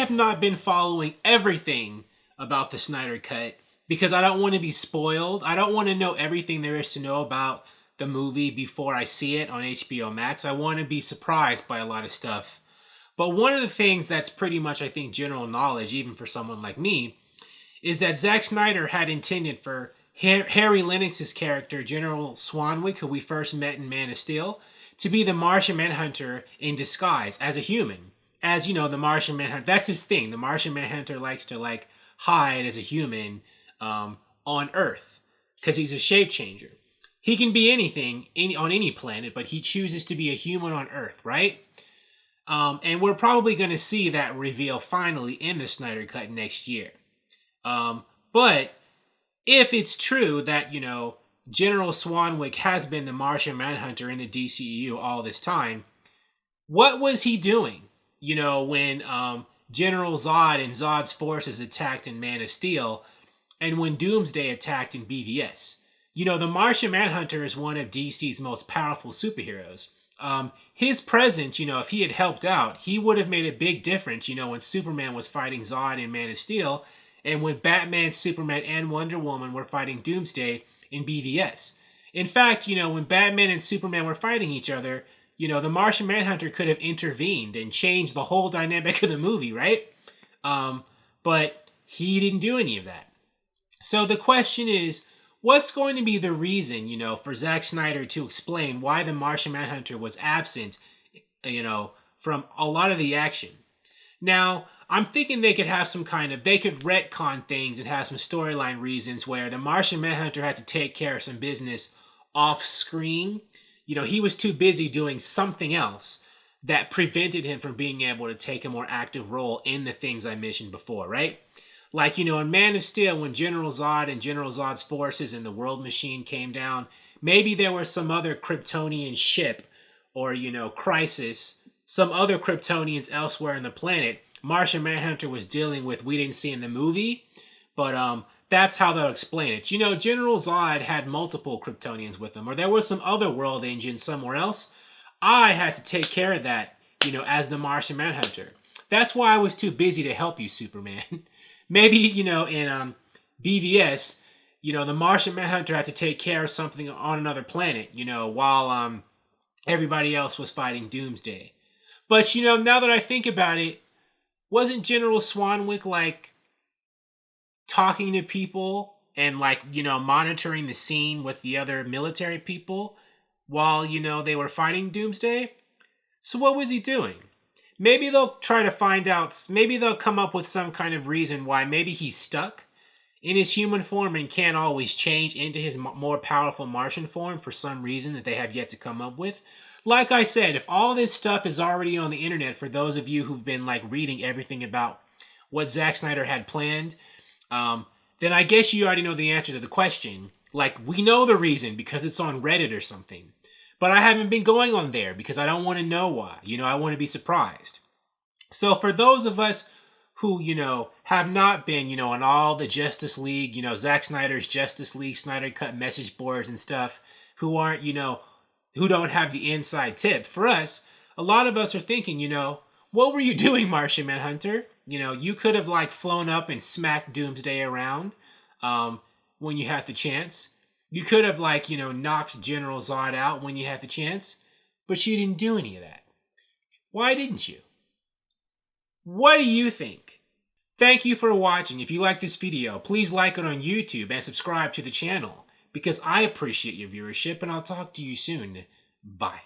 have not been following everything about the Snyder Cut because I don't want to be spoiled. I don't want to know everything there is to know about the movie before I see it on HBO Max. I want to be surprised by a lot of stuff. But one of the things that's pretty much, I think, general knowledge, even for someone like me, is that Zack Snyder had intended for Harry Lennox's character, General Swanwick, who we first met in Man of Steel, to be the Martian Manhunter in disguise as a human. As you know, the Martian Manhunter, that's his thing. The Martian Manhunter likes to hide as a human on Earth because he's a shape changer. He can be anything on any planet, but he chooses to be a human on Earth, right? And we're probably going to see that reveal finally in the Snyder Cut next year. But if it's true that, General Swanwick has been the Martian Manhunter in the DCEU all this time, what was he doing, when General Zod and Zod's forces attacked in Man of Steel and when Doomsday attacked in BVS? The Martian Manhunter is one of DC's most powerful superheroes. His presence, if he had helped out, he would have made a big difference, when Superman was fighting Zod in Man of Steel, and when Batman, Superman, and Wonder Woman were fighting Doomsday in BVS. In fact, when Batman and Superman were fighting each other, the Martian Manhunter could have intervened and changed the whole dynamic of the movie, right? But he didn't do any of that. So the question is, what's going to be the reason, for Zack Snyder to explain why the Martian Manhunter was absent, from a lot of the action? Now, I'm thinking they could retcon things and have some storyline reasons where the Martian Manhunter had to take care of some business off screen. He was too busy doing something else that prevented him from being able to take a more active role in the things I mentioned before, right? In Man of Steel, when General Zod and General Zod's forces and the World Machine came down, maybe there was some other Kryptonian ship or, crisis, some other Kryptonians elsewhere on the planet Martian Manhunter was dealing with we didn't see in the movie, but that's how they'll explain it. General Zod had multiple Kryptonians with him, or there was some other world engine somewhere else. I had to take care of that, as the Martian Manhunter. That's why I was too busy to help you, Superman. Maybe, in BVS, the Martian Manhunter had to take care of something on another planet, while everybody else was fighting Doomsday. But, now that I think about it, wasn't General Swanwick, talking to people and, monitoring the scene with the other military people while, they were fighting Doomsday? So what was he doing? Maybe they'll try to find out, maybe they'll come up with some kind of reason why maybe he's stuck in his human form and can't always change into his more powerful Martian form for some reason that they have yet to come up with. Like I said, if all this stuff is already on the internet for those of you who've been reading everything about what Zack Snyder had planned, then I guess you already know the answer to the question. We know the reason because it's on Reddit or something. But I haven't been going on there because I don't want to know why. I want to be surprised. So for those of us who, have not been, on all the Justice League, Zack Snyder's Justice League, Snyder Cut message boards and stuff, who aren't, who don't have the inside tip, for us, a lot of us are thinking, what were you doing, Martian Manhunter? You could have flown up and smacked Doomsday around when you had the chance. You could have knocked General Zod out when you had the chance, but you didn't do any of that. Why didn't you? What do you think? Thank you for watching. If you like this video, please like it on YouTube and subscribe to the channel because I appreciate your viewership and I'll talk to you soon. Bye.